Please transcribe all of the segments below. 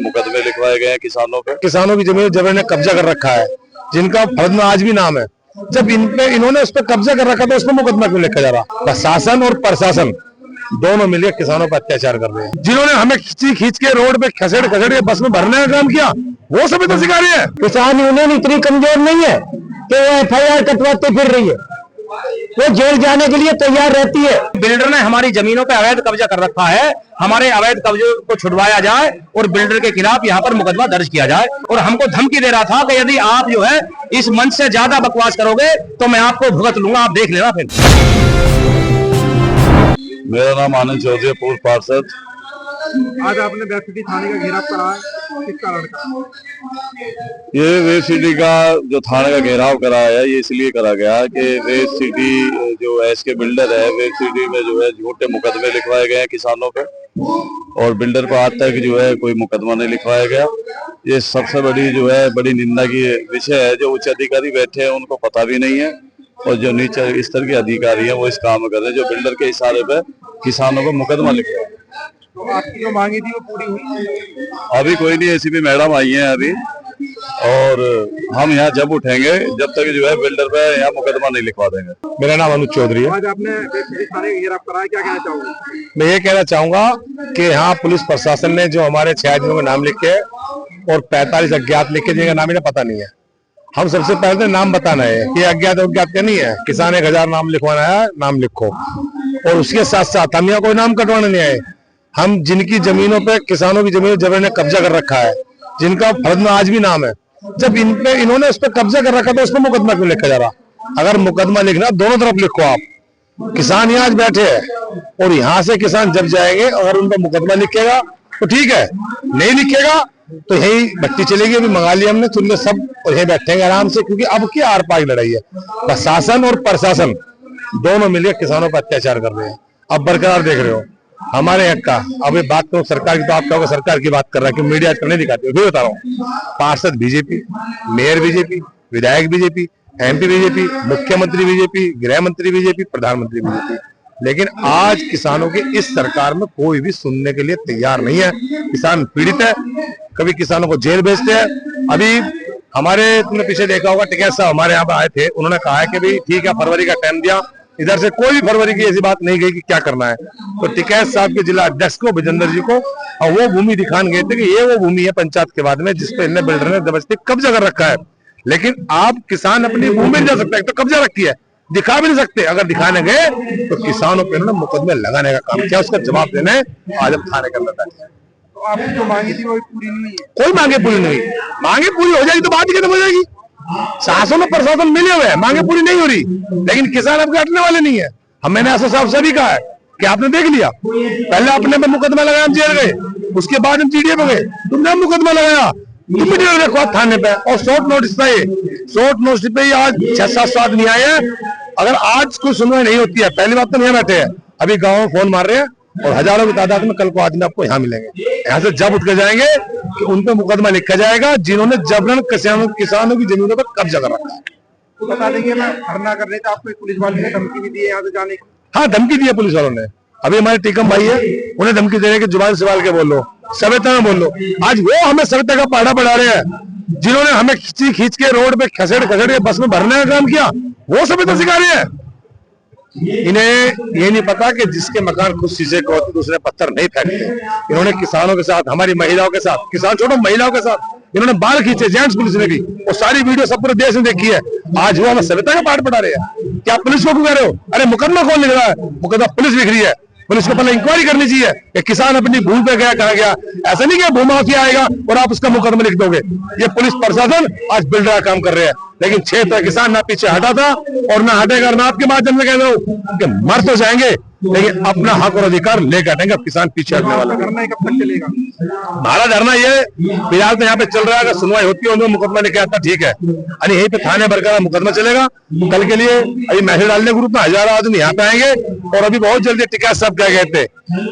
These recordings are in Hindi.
मुकदमे लिखवाए गए हैं किसानों पे। किसानों की जमीन जबरन ने कब्जा कर रखा है, जिनका फर्ज में आज भी नाम है। जब इन्होंने उस पर कब्जा कर रखा तो उस पर मुकदमा क्यों लिखा जा रहा? प्रशासन और प्रशासन दोनों मिलकर किसानों पर अत्याचार कर रहे हैं। जिन्होंने हमें खींच के रोड पे खसेड़ के बस में भरने का काम किया, वो सभी तो शिकारी है। किसान यूनियन इतनी कमजोर नहीं है कि वो FIR कटवाते फिर रही है, वो जेल जाने के लिए तैयार रहती है। बिल्डर ने हमारी जमीनों पे अवैध कब्जा कर रखा है, हमारे अवैध कब्जे को छुड़वाया जाए और बिल्डर के खिलाफ यहाँ पर मुकदमा दर्ज किया जाए। और हमको धमकी दे रहा था कि यदि आप जो है इस मंच से ज्यादा बकवास करोगे तो मैं आपको भुगत लूंगा, आप देख लेना। फिर मेरा नाम आनंद चौधरी, पूर्व पार्षद। आज आपने वेब सिटी थाने का घेराव करा है, किस कारण का? ये वेब सिटी का जो थाने का घेराव कराया है, ये इसलिए करा गया कि वेब सिटी जो है इसके बिल्डर है, वेब सिटी में जो है झूठे मुकदमे लिखवाए गए हैं किसानों पे, और बिल्डर को आज तक जो है कोई मुकदमा नहीं लिखवाया गया। ये सबसे बड़ी जो है बड़ी निंदा की विषय है। जो उच्च अधिकारी बैठे हैं उनको पता भी नहीं है, और जो नीचे स्तर के अधिकारी हैं वो इस काम कर रहे हैं, जो बिल्डर के इशारे पे किसानों को मुकदमा लिख रहे हैं। तो आपकी जो मांगी थी वो पूरी हुई? अभी कोई नहीं, ACP मैडम आई हैं अभी, और हम यहाँ जब उठेंगे जब तक जो है बिल्डर पे यहाँ मुकदमा नहीं लिखवा देंगे। मेरा नाम अनुज चौधरी है। आज आपने वेब सिटी थाने का घेराव कराया, क्या कहना चाहोगे? मैं ये कहना चाहूंगा कि यहाँ पुलिस प्रशासन ने जो हमारे 6 आदमियों के नाम लिखे और 45 अज्ञात लिखे, जिनका नाम इन्हें पता नहीं है। हम सबसे पहले तो नाम बताना है कि अज्ञात का नहीं है। किसान 1000 नाम लिखवाना है, नाम लिखो। और उसके साथ साथ हम यहाँ कोई नाम कटवाने नहीं आए। हम जिनकी जमीनों पे किसानों की जमीन जबरन ने कब्जा कर रखा है, जिनका फर्ज में आज भी नाम है, जब इन्होंने उस पर कब्जा कर रखा तो उस पर मुकदमा क्यों लिखा जा रहा? अगर मुकदमा लिखना दोनों तरफ लिखो आप। किसान यहाँ आज बैठे हैं और यहाँ से किसान जब जाएंगे, अगर उन पर मुकदमा लिखेगा तो ठीक है, नहीं लिखेगा तो यही बत्ती चलेगी। अभी मंगा लिया हमने, तुमने सब यही बैठेंगे आराम से, क्योंकि अब की आर पार लड़ाई है। प्रशासन और प्रशासन दोनों मिलकर किसानों पर अत्याचार कर रहे हैं। अब बरकरार देख रहे हो हमारे हक का। अब ये बात करो सरकार की, तो आप कहोगे सरकार की बात कर रहा है कि मीडिया नहीं दिखाती है। बता रहा हूँ, पार्षद बीजेपी, मेयर बीजेपी, विधायक बीजेपी, MP बीजेपी, मुख्यमंत्री बीजेपी, गृह मंत्री बीजेपी, प्रधानमंत्री बीजेपी, लेकिन आज किसानों की इस सरकार में कोई भी सुनने के लिए तैयार नहीं है। किसान पीड़ित है, कभी किसानों को जेल भेजते हैं। अभी हमारे तुमने पीछे देखा होगा, टिकैत साहब हमारे यहाँ पे आए थे, उन्होंने कहा है कि भाई ठीक है, फरवरी का टाइम दिया। इधर से कोई भी फरवरी की ऐसी बात नहीं गई कि क्या करना है। तो टिकैत साहब के जिला अध्यक्ष को, विजेंद्र जी को, और वो भूमि दिखाने गए थे कि ये वो भूमि है पंचायत के बाद में जिसपे इन्हें बिल्डर ने जबरदस्ती कब्जा कर रखा है। लेकिन आप किसान अपनी भूमि में जा सकते हैं, तो कब्जा रखी है, दिखा भी नहीं सकते। अगर दिखाने गए तो किसानों पे इन्होंने मुकदमे लगाने का काम किया, उसका जवाब देने आज हम थाने के अंदर बैठे हैं। तो आपकी जो मांगी थी वो पूरी नहीं हुई? कोई मांगे पूरी नहीं हुई। मांगे पूरी हो जाएगी तो बात ही खत्म हो जाएगी। शासन और प्रशासन मिले हुए हैं, मांगे पूरी नहीं हो रही, लेकिन किसान अब हटने वाले नहीं है। हम मैंने ऐसा साहब से भी कहा है कि आपने देख लिया, पहले अपने पे मुकदमा लगाया, हम जेल गए, उसके बाद हम TDA पे गए, तुमने मुकदमा लगाया, तुम भी देखो थाने पे, और शॉर्ट नोटिस पे, शॉर्ट नोटिस पे ही आज 6-7 आदमी आए हैं। अगर आज कोई सुनवाई नहीं होती है, पहली बात तो यहाँ बैठे हैं, अभी गाँव में फोन मार रहे हैं, और हजारों की तादाद में कल को आदमी आपको यहाँ मिलेंगे। यहाँ से जब उठ के जाएंगे कि उन पे मुकदमा लिखा जाएगा जिन्होंने जबरन किसानों की जमीनों पर कब्जा कर रखा है। तो बता देंगे मैं धरना कर रहे थे, आपको पुलिस वाले ने धमकी भी दी है यहाँ से जाने की? हाँ, धमकी दी है पुलिस वालों ने। अभी हमारे टीकम भाई है, उन्हें धमकी दे रहे हैं कि जुबान संभाल के बोलो, सभ्यता में बोलो। आज वो हमें सभ्यता का पहाड़ा बढ़ा रहे हैं, जिन्होंने हमें खींच के रोड पे खसेड़ के बस में भरने का काम किया, वो सभ्यता सिखा रहे हैं। इन्हें ये नहीं पता कि जिसके मकान खुद शीशे के होते दूसरे पत्थर नहीं फेंकते। इन्होंने किसानों के साथ, हमारी महिलाओं के साथ, किसान छोड़ो महिलाओं के साथ इन्होंने बाल खींचे, जेंट्स पुलिस ने भी, और सारी वीडियो सब पूरे देश ने देखी है। आज वो हमें सभ्यता का पाठ पढ़ा रहे हैं। क्या पुलिस को कह रहे हो? अरे मुकदमा कौन लिख रहा है? मुकदमा पुलिस लिख रही है। पुलिस को पहले इंक्वायरी करनी चाहिए कि किसान अपनी भूमि पे गया, कहाँ गया। ऐसा नहीं कि भूमाफिया आएगा और आप उसका मुकदमा लिख दोगे। ये पुलिस प्रशासन आज बिल्डर का काम कर रहे हैं, लेकिन क्षेत्र किसान ना पीछे हटा था और ना हटेगा। मैं आपके माध्यम से कह रहा हूँ कि मर तो जाएंगे, लेकिन अपना हक और अधिकार ले काटेंगे। अब किसान पीछे हटने वाला। धरना कब तक चलेगा? हमारा धरना ये फिलहाल तो यहाँ पे चल रहा है, अगर सुनवाई होती है उन्होंने मुकदमा लेके आता ठीक है, यानी यहीं पे थाने बरकरार मुकदमा चलेगा। कल के लिए अभी मैसेज डालने ग्रुप में 1000 आदमी यहाँ पे आएंगे, और अभी बहुत जल्दी टिकैत साहब कह गए थे,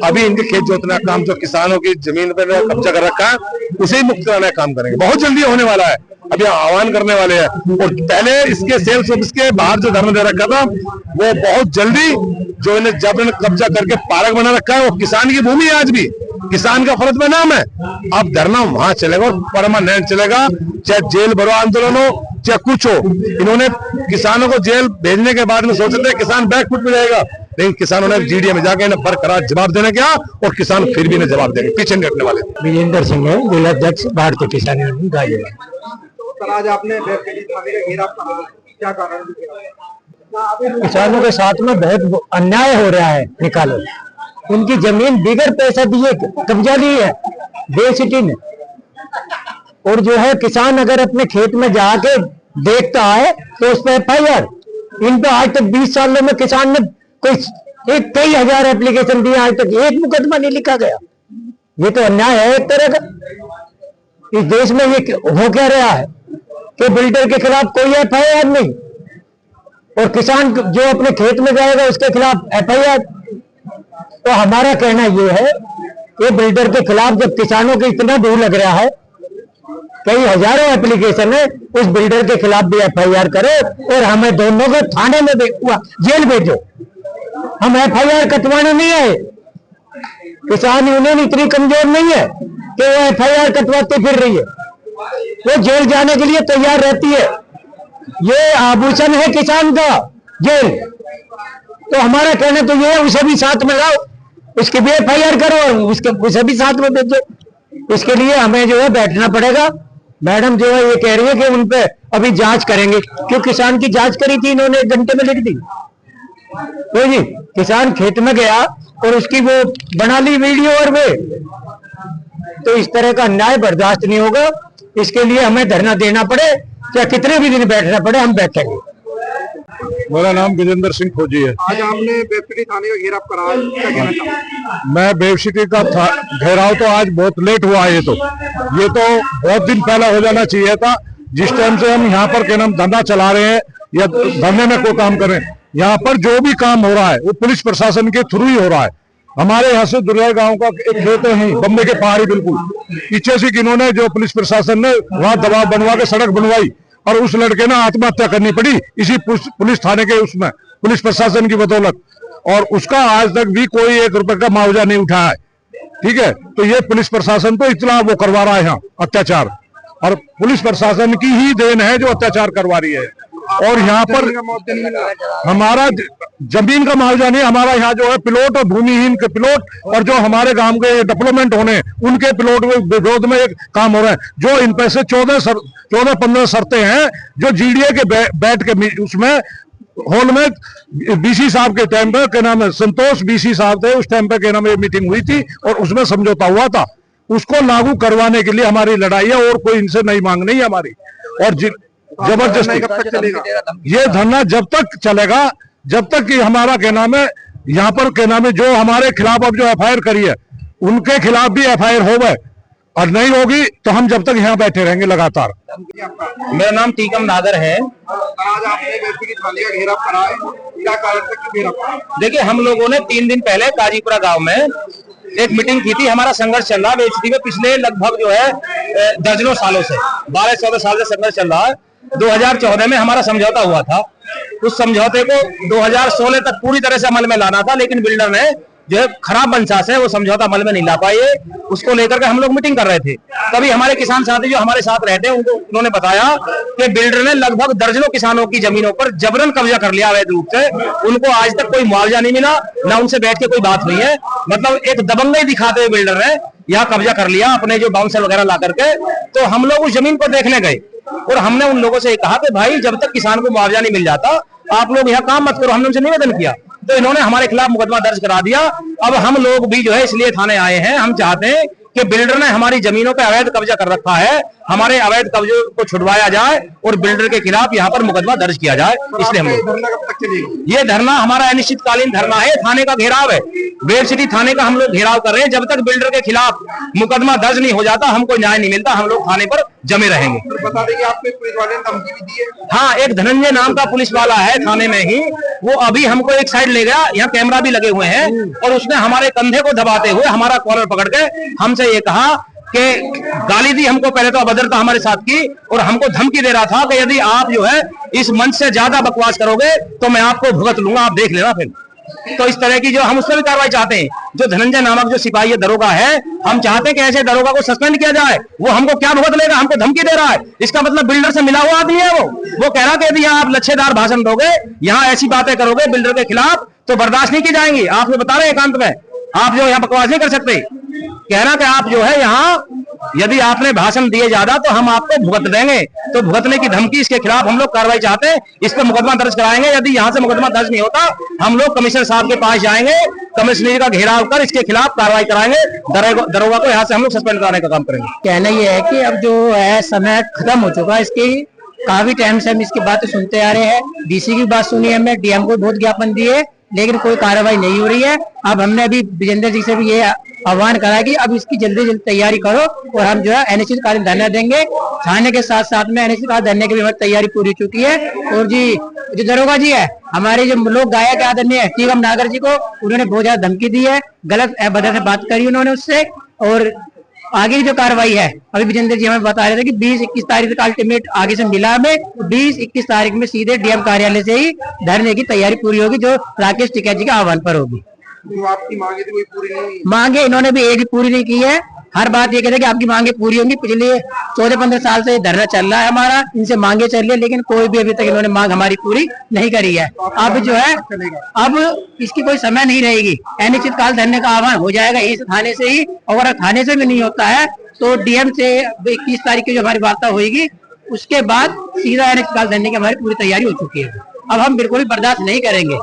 अभी इनके खेत जोतना काम जो किसानों की जमीन पर कब्जा कर रखा है उसे ही मुक्त कराने का काम करेंगे। बहुत जल्दी होने वाला है, अभी आह्वान करने वाले हैं। और पहले इसके सेल्स ऑफिस के बाहर जो धरना दे रखा था, वो बहुत जल्दी जो इन्हें जबरन कब्जा करके पार्क बना रखा है, वो किसान की भूमि है आज भी। किसान का फर्ज में नाम है। अब धरना वहां चलेगा और परमानेंट चलेगा, चाहे जेल भरो आंदोलन हो चाहे कुछ हो। इन्होंने किसानों को जेल भेजने के बाद में सोचे थे किसान बैकफुट में जाएगा, लेकिन किसानों ने जीडीए में जाके इन्हें बरकरार जवाब देने क्या, और किसान फिर भी इन्हें जवाब देंगे, पीछे नहीं हटने वाले। विजेंद्र सिंह है, जिलाध्यक्ष भारतीय किसान यूनियन गाजियाबाद। सर आज आपने वेब सिटी थाने का घेराव करा, क्या कारण है? किसानों के साथ में बहुत अन्याय हो रहा है। निकालो, उनकी जमीन बिगर पैसा दिए कब्जा ली है वेब सिटी ने। और जो है किसान अगर अपने खेत में जाके देखता है तो उस पर FIR। इन पे आज तक 20 सालों में किसान ने कोई कई हजार एप्लीकेशन दिए, आज तक एक मुकदमा नहीं लिखा गया। ये तो अन्याय है एक तरह का। इस देश में ये हो क्या रहा है कि बिल्डर के खिलाफ कोई FIR नहीं, और किसान जो अपने खेत में जाएगा उसके खिलाफ FIR। तो हमारा कहना यह है कि बिल्डर के खिलाफ जब किसानों को इतना दूर लग रहा है, कई हजारों एप्लीकेशन है, उस बिल्डर के खिलाफ भी FIR करो और हमें दोनों को थाने में जेल भेजो। हम FIR कटवाने नहीं आए। किसान यूनियन इतनी कमजोर नहीं है कि वो FIR कटवाती फिर रही है, वो जेल जाने के लिए तैयार रहती है। ये आभूषण है किसान का, जेल। तो हमारा कहना तो ये है, उसे भी साथ में लाओ, उसके भी FIR करो और उसे भी साथ में भेजो। इसके लिए हमें जो है बैठना पड़ेगा। मैडम जो है ये कह रही है कि उन पे अभी जांच करेंगे, क्यों किसान की जांच करी थी इन्होंने 1 घंटे में लिख दी। तो जी किसान खेत में गया और उसकी वो बना ली वीडियो और वे, तो इस तरह का अन्याय बर्दाश्त नहीं होगा। इसके लिए हमें धरना देना पड़े, चाहे कितने भी दिन बैठना पड़े, हम बैठेंगे। मेरा नाम विजेंद्र सिंह खोजी है। आज आपने वेब सिटी थाने का घेराव करा, क्या कहना चाहते? मैं वेब सिटी का घेराव तो आज बहुत लेट हुआ है। ये तो बहुत दिन पहले हो जाना चाहिए था। जिस टाइम से हम यहाँ पर क्या नाम धरना चला रहे हैं या धरने में कोई काम कर रहे हैं, यहाँ पर जो भी काम हो रहा है वो पुलिस प्रशासन के थ्रू ही हो रहा है। हमारे यहाँ से दुर्गा गांव का एक खेत है बम्बे के पहाड़ी बिल्कुल पीछे से, इन्होंने जो पुलिस प्रशासन ने वहां दबाव बनवा के सड़क बनवाई और उस लड़के ने आत्महत्या करनी पड़ी इसी पुलिस थाने के उसमें पुलिस प्रशासन की बदौलत, और उसका आज तक भी कोई 1 रुपए का मुआवजा नहीं उठाया है। ठीक है, तो ये पुलिस प्रशासन तो इतना वो करवा रहा है यहाँ अत्याचार, और पुलिस प्रशासन की ही देन है जो अत्याचार करवा रही है। और यहाँ पर हमारा जमीन का मुआवजा नहीं, हमारा यहाँ जो है प्लॉट और भूमिहीन के प्लॉट और जो हमारे गांव के डेवलपमेंट होने उनके प्लॉट में विरोध में एक काम हो रहा है। जो इन पैसे 14-15 शर्तें हैं जो जीडीए के बैठ के उसमें हॉल में बीसी साहब के टाइम पे क्या नाम है, संतोष बीसी साहब थे उस टाइम पे क्या नाम है, मीटिंग हुई थी और उसमें समझौता हुआ था। उसको लागू करवाने के लिए हमारी लड़ाई है और कोई इनसे नई मांग नहीं है हमारी। और जबरदस्ती कब तक चलेगा ये धरना जब तक चलेगा जब तक कि हमारा क्या नाम है यहाँ पर क्या नाम है जो हमारे खिलाफ अब जो FIR करी है उनके खिलाफ भी FIR होगा, और नहीं होगी तो हम जब तक यहाँ बैठे रहेंगे लगातार। मेरा नाम टीकम नागर है। आज आपने वेब सिटी थाने का घेराव करा है, क्या कारण से क्यों घेराव करा? देखिए, हम लोगों ने 3 दिन पहले काजीपुरा गांव में एक मीटिंग की थी। हमारा संघर्ष चल रहा है वेब सिटी में पिछले लगभग जो है दर्जनों सालों से, 12-14 साल से संघर्ष चल रहा है। 2014 में हमारा समझौता हुआ था। उस समझौते को 2016 तक पूरी तरह से अमल में लाना था, लेकिन बिल्डर ने जो है खराब मंशा से वो समझौता अमल में नहीं ला पाए। उसको लेकर के हम लोग मीटिंग कर रहे थे। तभी हमारे किसान साथी जो हमारे साथ रहते हैं उन्होंने बताया कि बिल्डर ने लगभग दर्जनों किसानों की जमीनों पर जबरन कब्जा कर लिया अवैध रूप से। उनको आज तक कोई मुआवजा नहीं मिला, ना उनसे बैठ के कोई बात हुई है। मतलब एक दबंगई दिखाते हुए बिल्डर ने यहाँ कब्जा कर लिया अपने जो बाउंसर वगैरह ला करके। तो हम लोग उस जमीन को देखने गए और हमने उन लोगों से कहा कि भाई जब तक किसान को मुआवजा नहीं मिल जाता आप लोग यहाँ काम मत करो। हमने उनसे निवेदन किया तो इन्होंने हमारे खिलाफ मुकदमा दर्ज करा दिया। अब हम लोग भी जो है इसलिए थाने आए हैं। हम चाहते हैं कि बिल्डर ने हमारी जमीनों पे अवैध कब्जा कर रखा है, हमारे अवैध कब्जे को छुड़वाया जाए और बिल्डर के खिलाफ यहाँ पर मुकदमा दर्ज किया जाए। इसलिए हम धरना कब तक चलेगा? ये धरना हमारा अनिश्चितकालीन धरना है। थाने का घेराव है, वेब सिटी थाने का हम लोग घेराव कर रहे हैं। जब तक बिल्डर के खिलाफ मुकदमा दर्ज नहीं हो जाता हमको न्याय नहीं मिलता, हम लोग थाने पर जमे रहेंगे। बता दें कि आपको पुलिस वाले ने धमकी भी दी है? हाँ, एक धनंजय नाम का पुलिस वाला है थाने में ही, वो अभी हमको एक साइड ले गया, यहाँ कैमरा भी लगे हुए हैं, और उसने हमारे कंधे को दबाते हुए हमारा कॉलर पकड़ के हमसे ये कहा कि गाली दी हमको। पहले तो अभद्रता हमारे साथ की और हमको धमकी दे रहा था कि यदि आप जो है इस मंच से ज्यादा बकवास करोगे तो मैं आपको भुगत लूंगा, आप देख लेना। फिर तो इस तरह की जो हम उस पर भी कार्रवाई चाहते हैं। जो धनंजय नामक जो सिपाही दरोगा है, हम चाहते हैं कि ऐसे दरोगा को सस्पेंड किया जाए। वो हमको क्या भुगत लेगा, हमको धमकी दे रहा है। इसका मतलब बिल्डर से मिला हुआ आदमी है वो कह रहा है कि यदि यहाँ आप लच्छेदार भाषण दोगे, यहाँ ऐसी बातें करोगे बिल्डर के खिलाफ, तो बर्दाश्त नहीं की जाएंगी। आप ये बता रहे हैं एकांत में, आप जो यहाँ बकवास नहीं कर सकते। कहना कि आप जो है यहाँ यदि आपने भाषण दिए ज्यादा तो हम आपको भुगत देंगे, तो भुगतने की धमकी, इसके खिलाफ हम लोग कार्रवाई चाहते हैं। इस पर मुकदमा दर्ज कराएंगे। यदि यहाँ से मुकदमा दर्ज नहीं होता, हम लोग कमिश्नर साहब के पास जाएंगे, कमिश्नरी का घेराव कर इसके खिलाफ कार्रवाई कराएंगे। दरोगा को यहाँ से हम लोग सस्पेंड कराने का काम करेंगे। कहना ये है कि अब जो है समय खत्म हो चुका है, इसकी काफी टाइम से हम इसकी बातें सुनते आ रहे हैं। डीसी की बात सुनी हमने, डीएम को बहुत ज्ञापन दिए, लेकिन कोई कार्रवाई नहीं हो रही है। अब हमने अभी विजेंद्र जी से भी ये आह्वान करा कि अब इसकी जल्दी जल्दी तैयारी करो और हम जो है अनिश्चित कालीन धरना देंगे। थाने के साथ साथ में अनिश्चित कालीन धरने की भी हमारी तैयारी पूरी हो चुकी है। और जी जो दरोगा जी है, हमारे जो लोग गायक आदरणीय टीकम नागर जी को उन्होंने बहुत ज्यादा धमकी दी है, गलत बदल से बात करी उन्होंने उससे। और आगे की जो कार्रवाई है, अभी विजेंद्र जी हमें बता रहे थे कि 20-21 तारीख तक अल्टीमेट आगे से मिला हमें। 20-21 तारीख में सीधे डीएम कार्यालय से ही धरने की तैयारी पूरी होगी, जो राकेश टिकैत जी के आह्वान पर होगी। जो आपकी मांगे थी वही पूरी नहीं हुई? मांगे इन्होंने भी एक भी पूरी नहीं की है। हर बात ये कहते हैं कि आपकी मांगे पूरी होंगी। पिछले 14-15 साल से धरना चल रहा है हमारा, इनसे मांगे चल रही है, लेकिन कोई भी अभी तक इन्होंने मांग हमारी पूरी नहीं करी है। अब जो है अब इसकी कोई समय नहीं रहेगी, अनिश्चित काल धरने का आह्वान हो जाएगा इस थाने से ही। और अगर थाने से भी नहीं होता है तो डीएम से 21 तारीख की जो हमारी वार्ता होगी, उसके बाद सीधा अनिश्चित काल धरने की हमारी पूरी तैयारी हो चुकी है। अब हम बिल्कुल भी बर्दाश्त नहीं करेंगे।